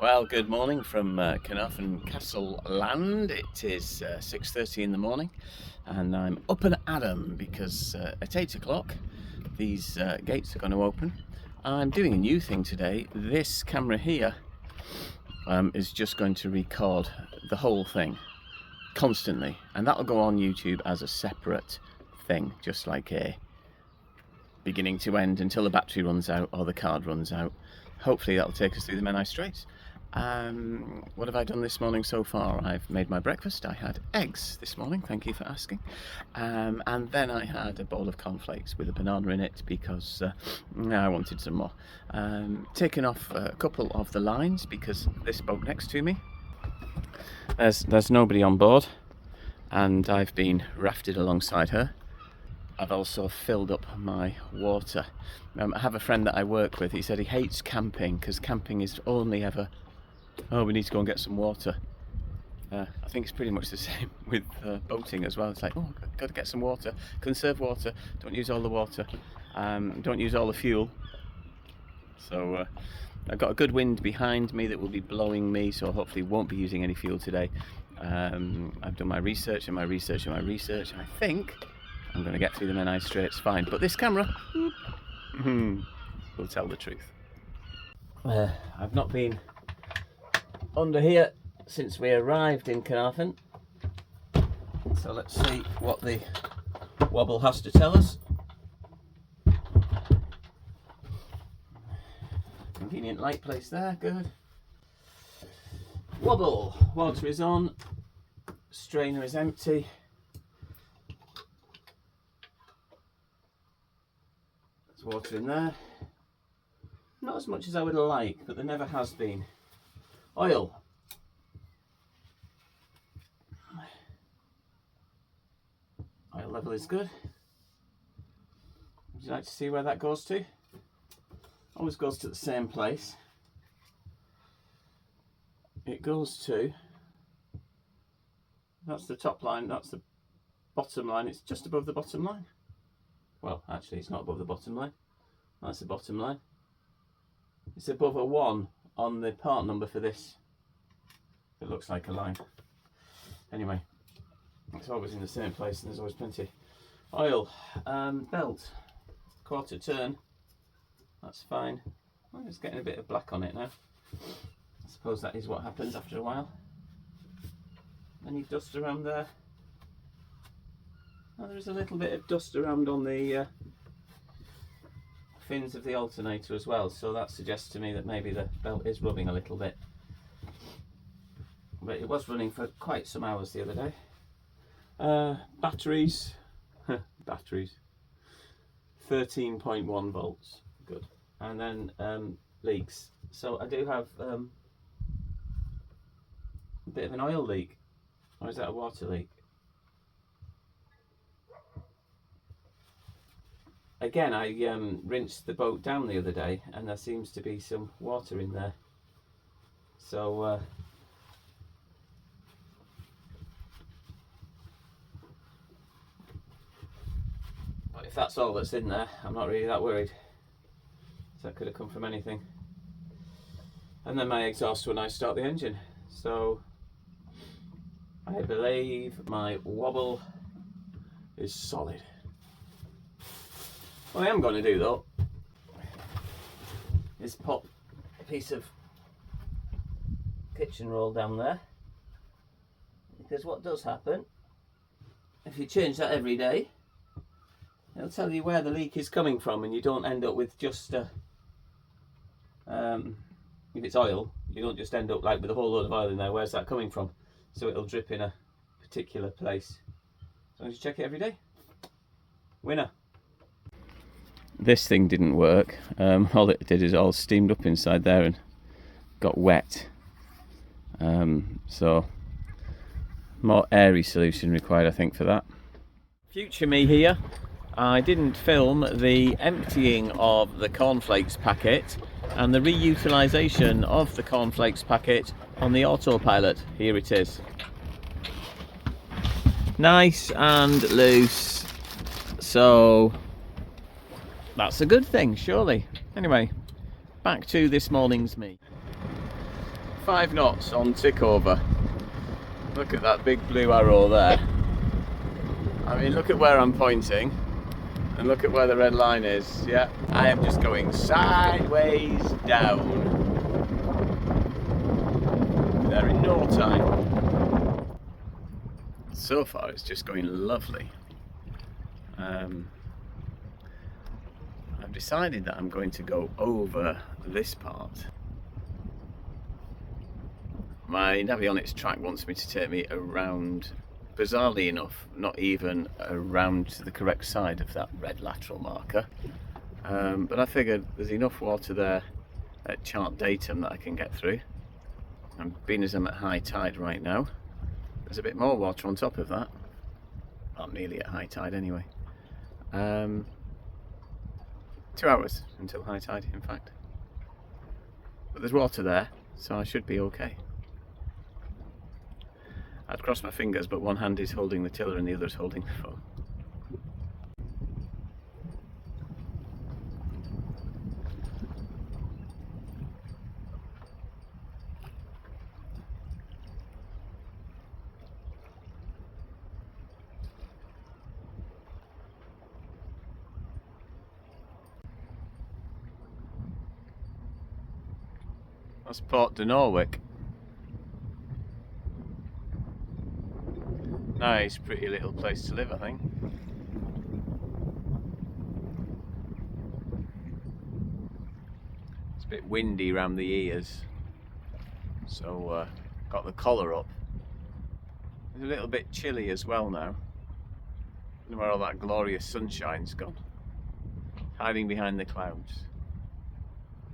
Well, good morning from Caernarfon Castle land. It is 6:30 in the morning and I'm up and at 'em because at 8 o'clock these gates are going to open. I'm doing a new thing today. This camera here is just going to record the whole thing constantly, and that'll go on YouTube as a separate thing, just like a beginning to end until the battery runs out or the card runs out. Hopefully that'll take us through the Menai Straits. What have I done this morning so far? I've made my breakfast. I had eggs this morning, thank you for asking, and then I had a bowl of cornflakes with a banana in it because I wanted some more. Taken off a couple of the lines because this boat next to me, there's nobody on board, and I've been rafted alongside her. I've also filled up my water. I have a friend that I work with. He said he hates camping because camping is only ever, oh, we need to go and get some water. I think it's pretty much the same with boating as well. It's like, oh, got to get some water, conserve water, don't use all the water, don't use all the fuel. So I've got a good wind behind me that will be blowing me, so hopefully won't be using any fuel today. I've done my research and my research and my research, and I think I'm going to get through the Menai Straits fine, but this camera will tell the truth. I've not been under here since we arrived in Caernarfon, so let's see what the wobble has to tell us. Convenient light place there, good. Wobble, water is on, strainer is empty. Water in there, not as much as I would like, but there never has been. Oil, oil level is good. Would you like to see where that goes to? Always goes to the same place. It goes to, that's the top line, that's the bottom line, it's just above the bottom line. Well, actually, it's not above the bottom line. That's the bottom line. It's above a 1 on the part number for this. It looks like a line. Anyway, it's always in the same place and there's always plenty. Oil, belt, quarter turn. That's fine. Well, it's getting a bit of black on it now. I suppose that is what happens after a while. Any dust around there? Well, there is a little bit of dust around on the fins of the alternator as well, so that suggests to me that maybe the belt is rubbing a little bit. But it was running for quite some hours the other day. Batteries, batteries, 13.1 volts, good. And then leaks. So I do have a bit of an oil leak, or is that a water leak? Again, I rinsed the boat down the other day and there seems to be some water in there. So but if that's all that's in there, I'm not really that worried. So that could have come from anything. And then my exhaust when I start the engine. So I believe my wobble is solid. What I am going to do though is pop a piece of kitchen roll down there, because what does happen if you change that every day, it'll tell you where the leak is coming from, and you don't end up with just if it's oil, you don't just end up like with a whole load of oil in there. Where's that coming from? So it'll drip in a particular place. As long as you check it every day. Winner. This thing didn't work. All it did is all steamed up inside there and got wet. So more airy solution required, I think, for that. Future me here. I didn't film the emptying of the cornflakes packet and the reutilisation of the cornflakes packet on the autopilot. Here it is. Nice and loose. So that's a good thing, surely. Anyway, back to this morning's me. 5 knots on tick over. Look at that big blue arrow there. I mean, look at where I'm pointing and look at where the red line is. Yeah, I am just going sideways down. There in no time. So far it's just going lovely. I've decided that I'm going to go over this part. My Navionics track wants me to take me around, bizarrely enough, not even around to the correct side of that red lateral marker. But I figured there's enough water there at chart datum that I can get through. And being as I'm at high tide right now, there's a bit more water on top of that. Well, nearly at high tide anyway. 2 hours until high tide, in fact. But there's water there, so I should be okay. I'd cross my fingers, but one hand is holding the tiller and the other is holding the phone. That's Port de Norwich. Nice, pretty little place to live, I think. It's a bit windy around the ears, so got the collar up. It's a little bit chilly as well now. I don't know where all that glorious sunshine's gone, hiding behind the clouds.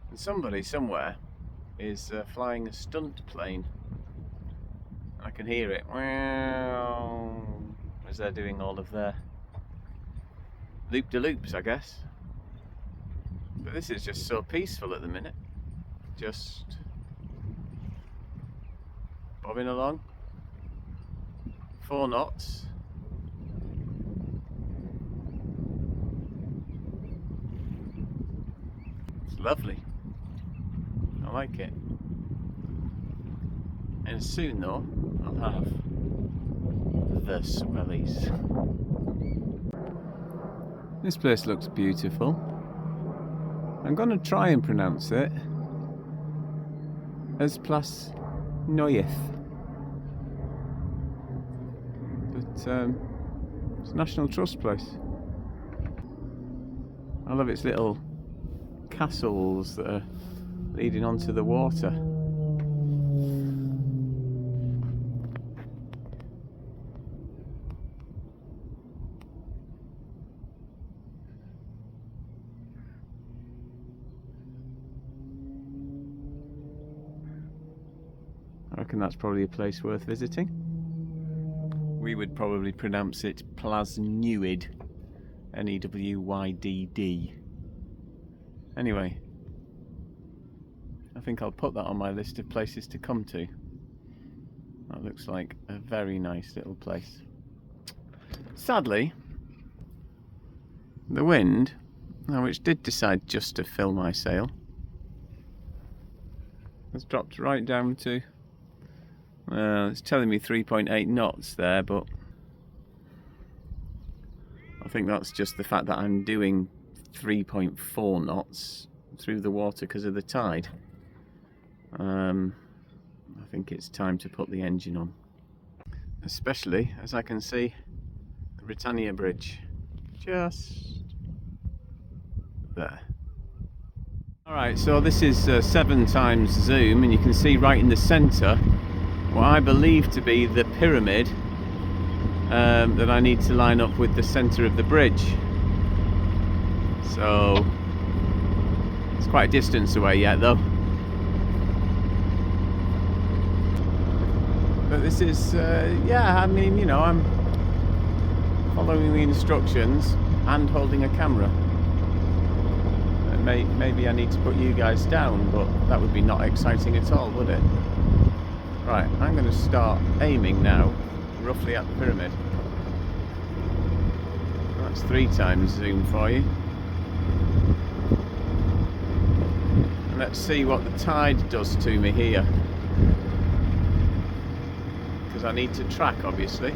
And somebody somewhere is flying a stunt plane. I can hear it as they're doing all of their loop-de-loops, I guess. But this is just so peaceful at the minute. Just bobbing along. 4 knots. It's lovely. I like it. And soon though, I'll have the Swellies. This place looks beautiful. I'm going to try and pronounce it as Plas Noyeth. But it's a National Trust place. I love its little castles that are leading onto the water. I reckon that's probably a place worth visiting. We would probably pronounce it Plasnewid, N-E-W-Y-D-D. Anyway, I think I'll put that on my list of places to come to. That looks like a very nice little place. Sadly, the wind, which did decide just to fill my sail, has dropped right down to, well, it's telling me 3.8 knots there, but I think that's just the fact that I'm doing 3.4 knots through the water because of the tide. I think it's time to put the engine on, especially as I can see the Britannia Bridge just there. Alright, so this is 7 times zoom, and you can see right in the centre what I believe to be the pyramid that I need to line up with the centre of the bridge. So it's quite a distance away yet though. But this is, yeah, I mean, you know, I'm following the instructions and holding a camera. Maybe I need to put you guys down, but that would be not exciting at all, would it? Right, I'm going to start aiming now, roughly at the pyramid. That's 3 times zoom for you. And let's see what the tide does to me here. because I need to track, obviously.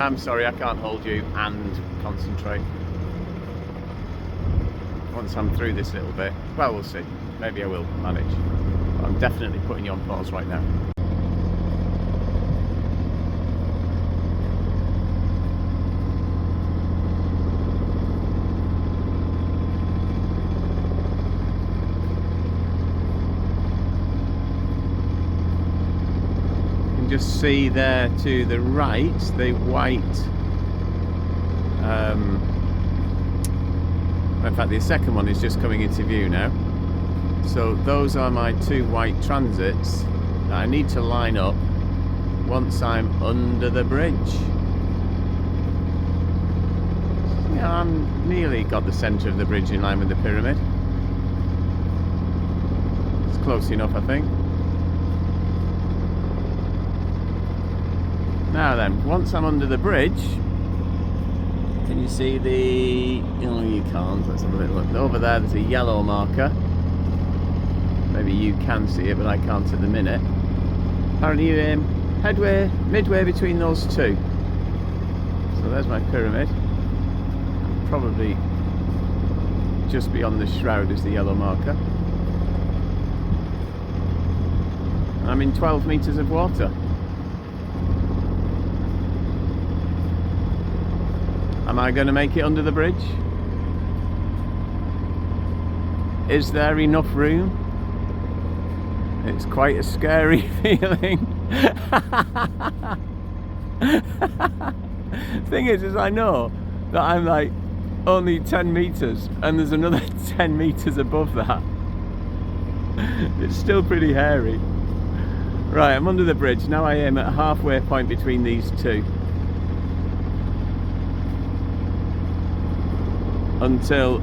I'm sorry, I can't hold you and concentrate. Once I'm through this little bit, well, we'll see. Maybe I will manage. But I'm definitely putting you on pause right now. Just see there to the right the white, in fact the second one is just coming into view now. So those are my two white transits that I need to line up once I'm under the bridge. Yeah, I'm nearly got the centre of the bridge in line with the pyramid. It's close enough, I think. Now then, once I'm under the bridge, can you see the... Oh, you can't. Let's have a little look. Over there's a yellow marker. Maybe you can see it, but I can't at the minute. Apparently you're midway between those two. So there's my pyramid. Probably just beyond the shroud is the yellow marker. I'm in 12 metres of water. Am I going to make it under the bridge? Is there enough room? It's quite a scary feeling. Thing is I know that I'm like only 10 metres and there's another 10 metres above that. It's still pretty hairy. Right, I'm under the bridge. Now I am at a halfway point between these two. Until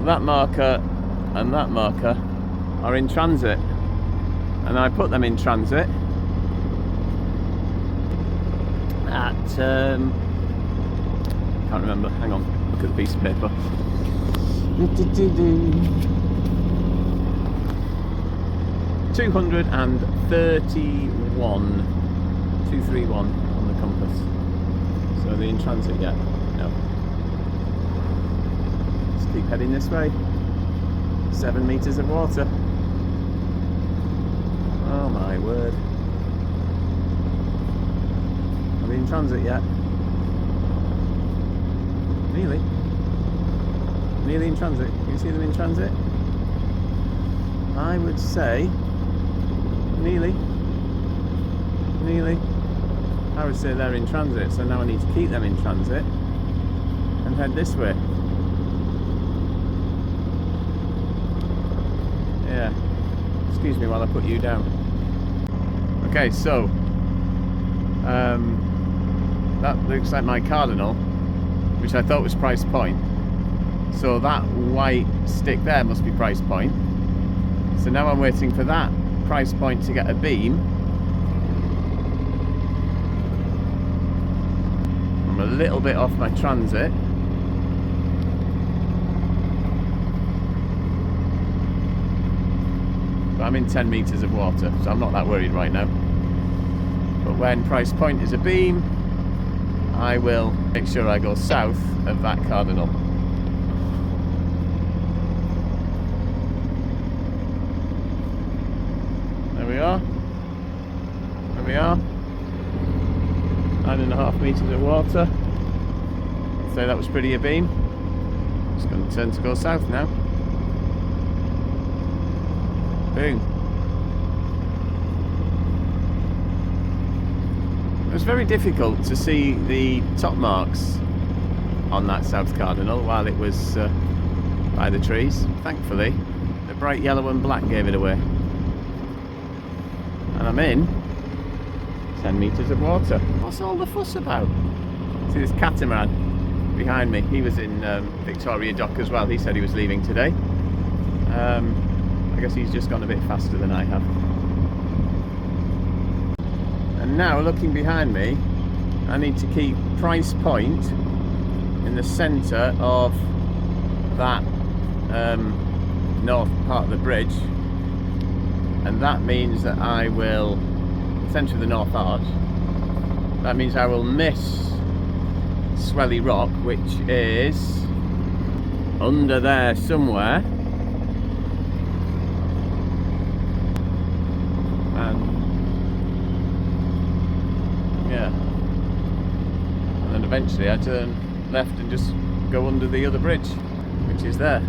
that marker and that marker are in transit, and I put them in transit at can't remember, hang on, look at the piece of paper. 231 on the compass. So are they in transit yet? No. Keep heading this way. 7 metres of water. Oh my word. Are they in transit yet? Nearly. Nearly in transit. Can you see them in transit? I would say nearly. Nearly. I would say they're in transit, so now I need to keep them in transit and head this way. Yeah, excuse me while I put you down. Okay, so that looks like my cardinal, which I thought was price point. So that white stick there must be price point. So now I'm waiting for that price point to get a beam. I'm a little bit off my transit. I'm in 10 metres of water, so I'm not that worried right now. But when price point is a beam, I will make sure I go south of that cardinal. There we are. There we are. 9.5 metres of water. I'd say that was pretty abeam. It's going to turn to go south now. Boom. It was very difficult to see the top marks on that south cardinal while it was by the trees. Thankfully, the bright yellow and black gave it away. And I'm in 10 metres of water. What's all the fuss about? See this catamaran behind me? He was in Victoria Dock as well. He said he was leaving today. I guess he's just gone a bit faster than I have. And now, looking behind me, I need to keep price point in the centre of that north part of the bridge. and that means that I will, centre of the North Arch, that means I will miss Swelly Rock, which is under there somewhere, and yeah, and then eventually I turn left and just go under the other bridge, which is there.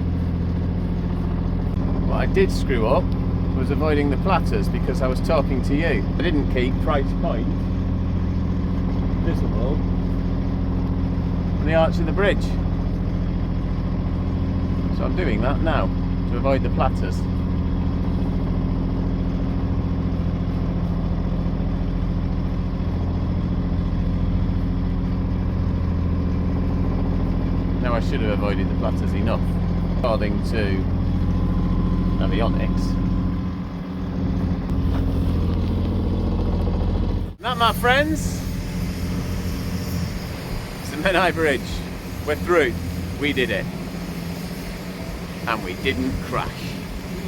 What I did screw up was avoiding the Platters because I was talking to you. I didn't keep Price Point visible on the arch of the bridge. So I'm doing that now to avoid the Platters. Now I should have avoided the Platters enough, according to avionics. That, my friends, it's the Menai Bridge. We're through. We did it. And we didn't crash.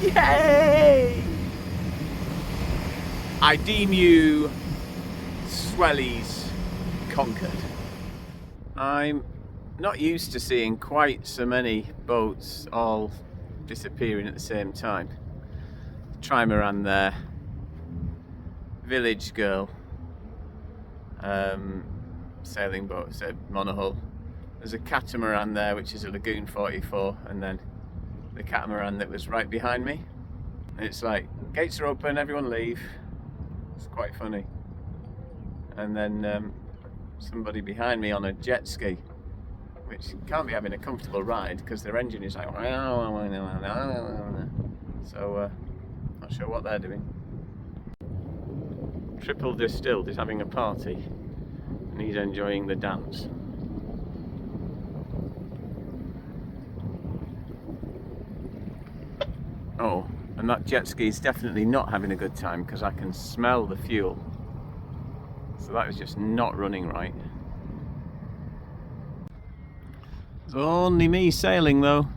Yay! I deem you Swellies conquered. I'm not used to seeing quite so many boats all disappearing at the same time. Trimaran there, Village Girl, sailing boat, so monohull. There's a catamaran there, which is a Lagoon 44, and then the catamaran that was right behind me. And it's like, gates are open, everyone leave. It's quite funny. And then somebody behind me on a jet ski, which can't be having a comfortable ride because their engine is like, so not sure what they're doing. Triple Distilled is having a party and he's enjoying the dance. Oh, and that jet ski is definitely not having a good time because I can smell the fuel. So that is just not running right. It's only me sailing though.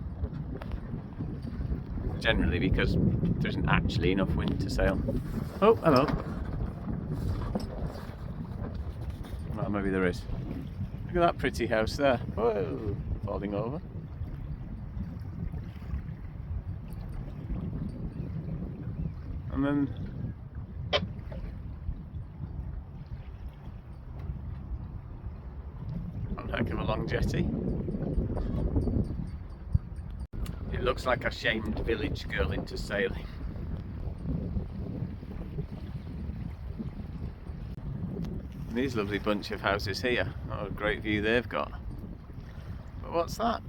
Generally because there isn't actually enough wind to sail. Oh, hello. Well, maybe there is. Look at that pretty house there. Whoa, falling over. And then one heck of a long jetty. It looks like I shamed Village Girl into sailing. And these lovely bunch of houses here. What a great view they've got. But what's that?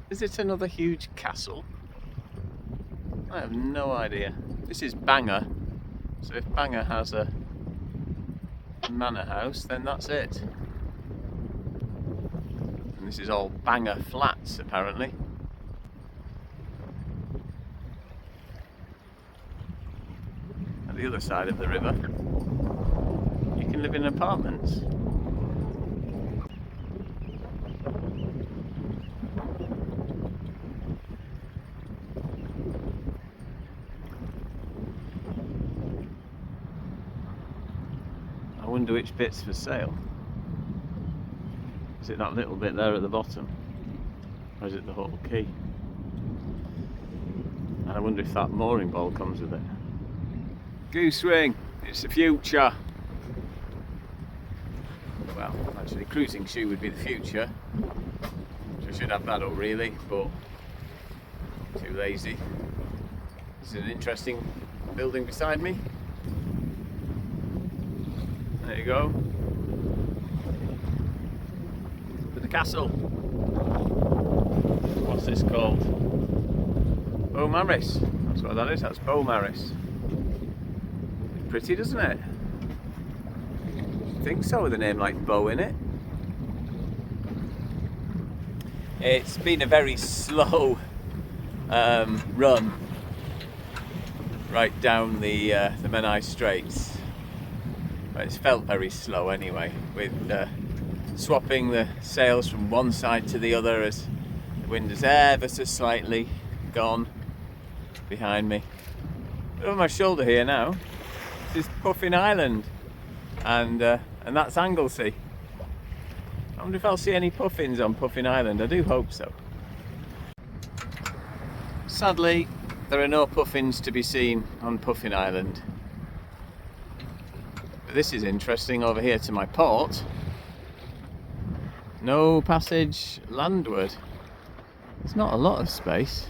Is it another huge castle? I have no idea. This is Bangor, so if Bangor has a manor house, then that's it. And this is all Bangor flats, apparently. At the other side of the river, you can live in apartments. I wonder which bit's for sale. Is it that little bit there at the bottom? Or is it the whole quay? And I wonder if that mooring ball comes with it. Goose wing, it's the future. Well, actually cruising shoe would be the future. I should have that up really, but too lazy. This is an interesting building beside me. There you go. To the castle. What's this called? Beaumaris. That's what that is. That's Beaumaris. Pretty, doesn't it? I think so, with a name like Bow in it. It's been a very slow run right down the Menai Straits. But it's felt very slow anyway, with swapping the sails from one side to the other as the wind is ever so slightly gone behind me. Over my shoulder here now, this is Puffin Island, and that's Anglesey. I wonder if I'll see any puffins on Puffin Island. I do hope so. Sadly, there are no puffins to be seen on Puffin Island. But this is interesting over here to my port. No passage landward. There's not a lot of space.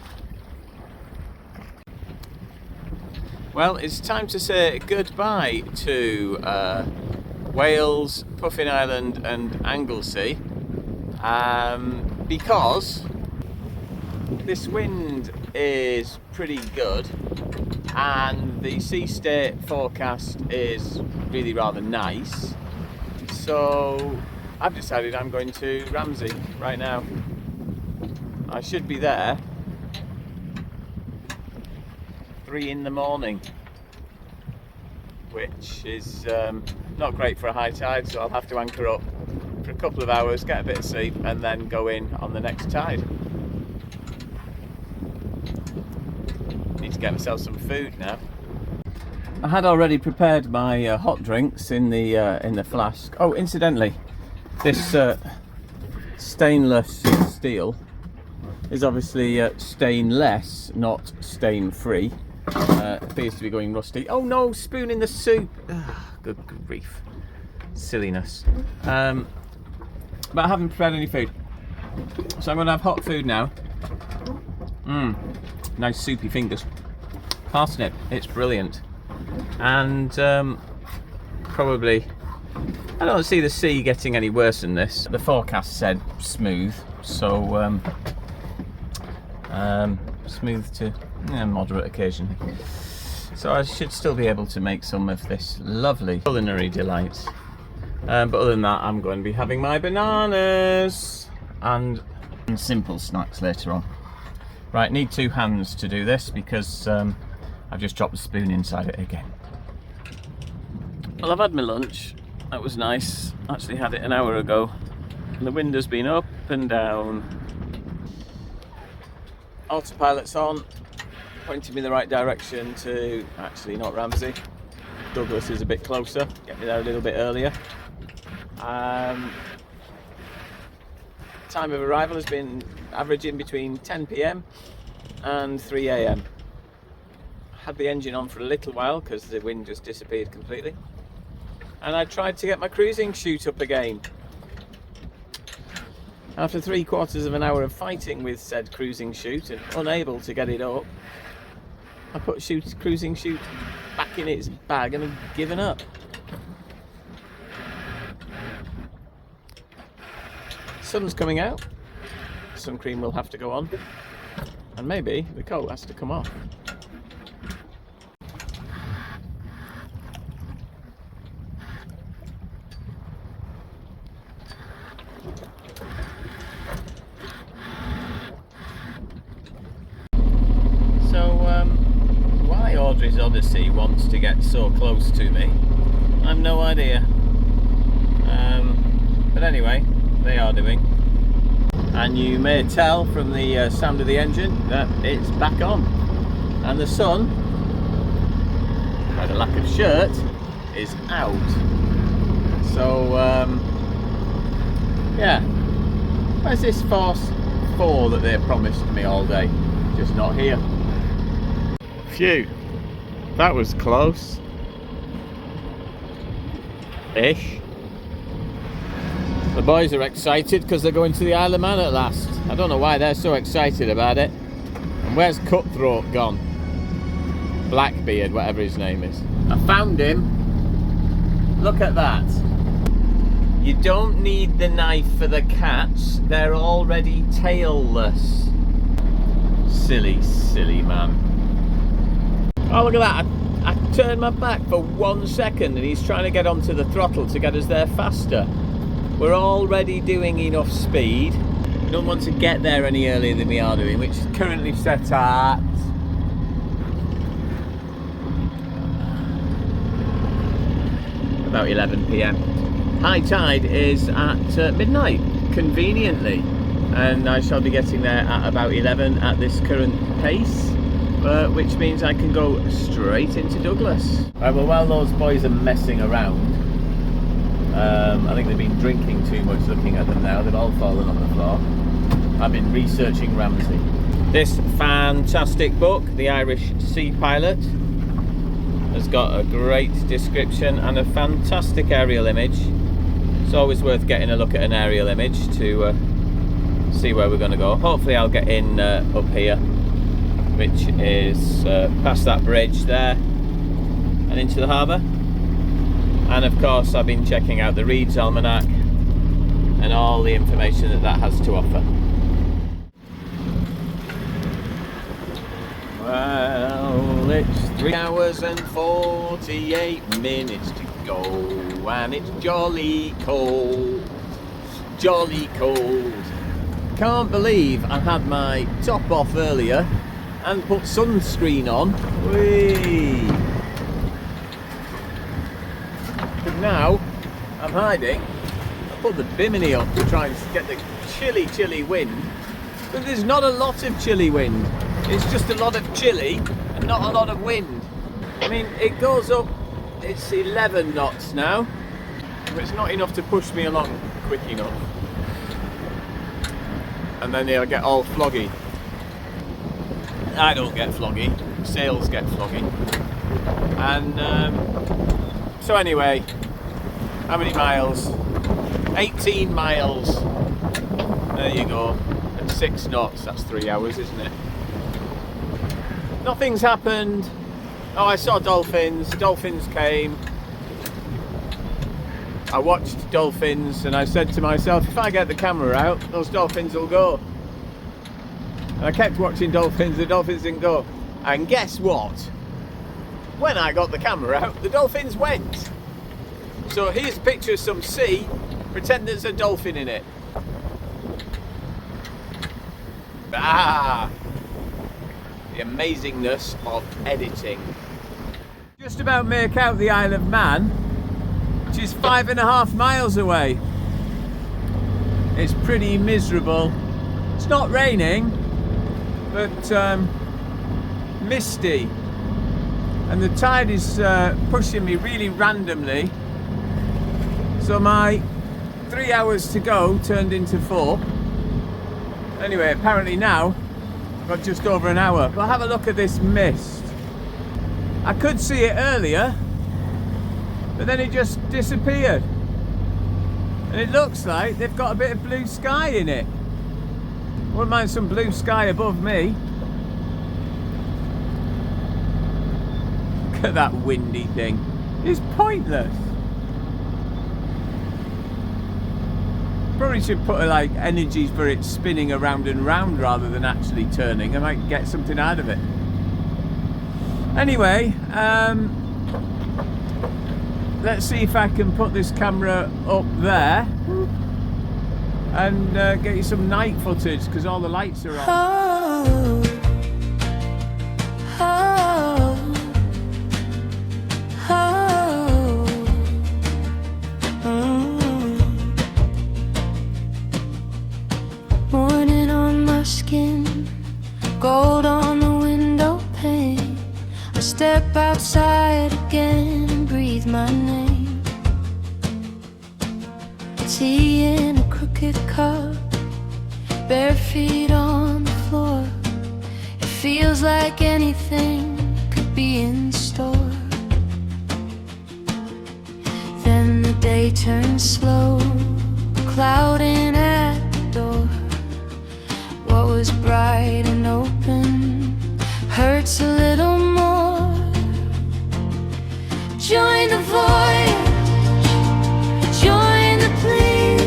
Well, it's time to say goodbye to Wales, Puffin Island and Anglesey, because this wind is pretty good and the sea state forecast is really rather nice. So I've decided I'm going to Ramsey right now. I should be there 3 in the morning, which is not great for a high tide, so I'll have to anchor up for a couple of hours, get a bit of sleep and then go in on the next tide. Need to get myself some food now. I had already prepared my hot drinks in the flask. Oh, incidentally, this stainless steel is obviously stainless, not stain-free. Appears to be going rusty. Oh no, spoon in the soup. Good grief. Silliness. But I haven't prepared any food. So I'm going to have hot food now. Nice soupy fingers. Parsnip, it's brilliant. And probably, I don't see the sea getting any worse than this. The forecast said smooth, so smooth to moderate occasionally. So I should still be able to make some of this lovely culinary delight. But other than that, I'm going to be having my bananas and simple snacks later on. Right, need 2 hands to do this because I've just dropped the spoon inside it again. Well, I've had my lunch. That was nice. Actually had it an hour ago. And the wind has been up and down. Autopilot's on, pointing me in the right direction to, actually not Ramsey, Douglas is a bit closer, get me there a little bit earlier. Time of arrival has been averaging between 10 PM and 3 AM. Had the engine on for a little while because the wind just disappeared completely. And I tried to get my cruising chute up again. After 3/4 of an hour of fighting with said cruising chute and unable to get it up, I put cruising chute back in its bag and have given up. Sun's coming out, sun cream will have to go on, and maybe the coat has to come off. Why Audrey's Odyssey wants to get so close to me, I've no idea. But anyway, they are doing. And you may tell from the sound of the engine that it's back on. And the sun, by the lack of shirt, is out. So, yeah. Where's this Force 4 that they promised me all day? Just not here. Phew, that was close. Ish. The boys are excited because they're going to the Isle of Man at last. I don't know why they're so excited about it. And where's Cutthroat gone? Blackbeard, whatever his name is. I found him. Look at that. You don't need the knife for the cats. They're already tailless. Silly, silly man. Oh, look at that. I turned my back for 1 second and he's trying to get onto the throttle to get us there faster. We're already doing enough speed. We don't want to get there any earlier than we are doing, which is currently set at about 11 PM. High tide is at midnight, conveniently, and I shall be getting there at about 11 at this current pace. which means I can go straight into Douglas. Right, well, while those boys are messing around, I think they've been drinking too much looking at them now. They've all fallen on the floor. I've been researching Ramsey. This fantastic book, The Irish Sea Pilot, has got a great description and a fantastic aerial image. It's always worth getting a look at an aerial image to see where we're going to go. Hopefully I'll get in up here, which is past that bridge there and into the harbour. And of course I've been checking out the Reed's Almanac and all the information that that has to offer. Well, it's 3 hours and 48 minutes to go, and it's jolly cold, jolly cold. Can't believe I had my top off earlier and put sunscreen on. Whee! But now I'm hiding. I put the bimini up to try and get the chilly, chilly wind, but there's not a lot of chilly wind. It's just a lot of chilly and not a lot of wind. I mean, it goes up, it's 11 knots now, but it's not enough to push me along quick enough. And then they'll get all floggy. I don't get floggy, sails get floggy. And so anyway, how many miles? 18 miles. There you go. At 6 knots, that's 3 hours, isn't it? Nothing's happened. Oh, I saw dolphins. Dolphins came. I watched dolphins and I said to myself, if I get the camera out, those dolphins will go. And I kept watching dolphins, the dolphins didn't go. And guess what? When I got the camera out, the dolphins went. So here's a picture of some sea, pretend there's a dolphin in it. Ah! The amazingness of editing. Just about make out the Isle of Man, which is 5.5 miles away. It's pretty miserable. It's not raining, but misty. And the tide is pushing me really randomly. So my 3 hours to go turned into 4. Anyway, apparently now I've got just over an hour. But have a look at this mist. I could see it earlier, but then it just disappeared. And it looks like they've got a bit of blue sky in it. Wouldn't mind some blue sky above me. Look at that windy thing. It's pointless. Probably should put like energies for it spinning around and round rather than actually turning. I might get something out of it. Anyway, let's see if I can put this camera up there and get you some night footage because all the lights are on. Morning on my skin, gold on the window pane. I step outside again and breathe my name. Tea in a crooked cup, bare feet on the floor. It feels like anything could be in store. Then the day turns slow, clouding at the door. What was bright and open hurts a little more. Join the voyage, join the plea.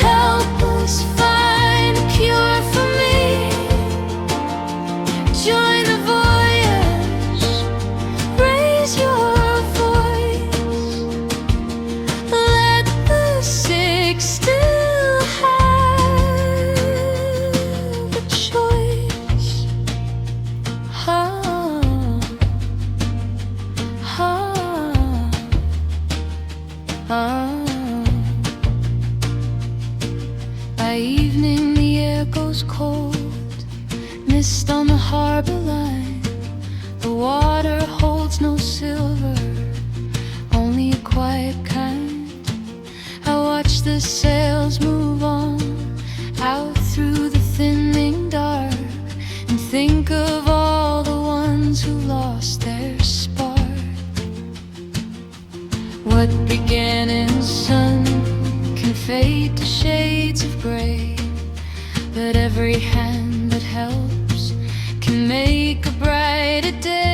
Help us find a cure for me. Join the voyage, raise your voice. Let the sick still have a choice. lost their spark. What began in sun can fade to shades of gray, but every hand that helps can make a brighter day.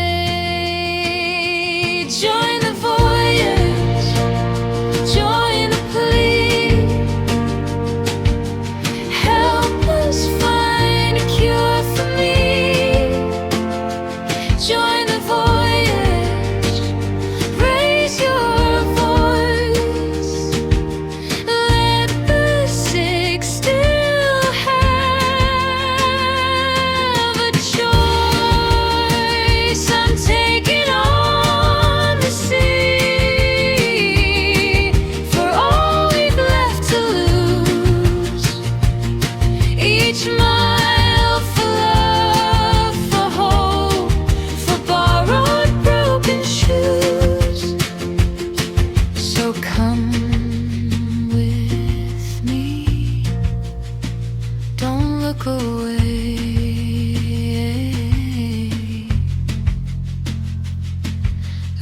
Join the voyage, join the plea, help us find a cure for me. Join the voyage, raise your voice, let the sick still have a choice. I'm taking on the sea for all we've left to lose. Each mile for love, for hope, for borrowed broken shoes. So come with me, don't look away.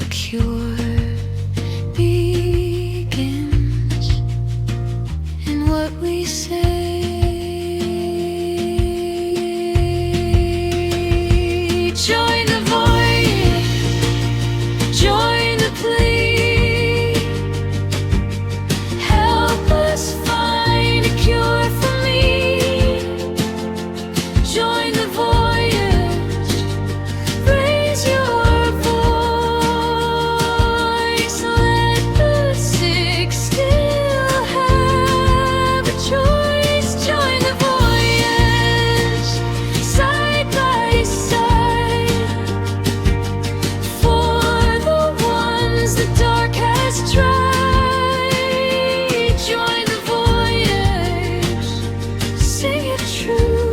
A cure begins in what we say. Join the voyage, join the plea, help us find a cure for me. Join the voyage, raise your voice, let the sick still have a choice. Join the voyage, side by side, for the ones the dark has tried. Join the voyage, sing it true.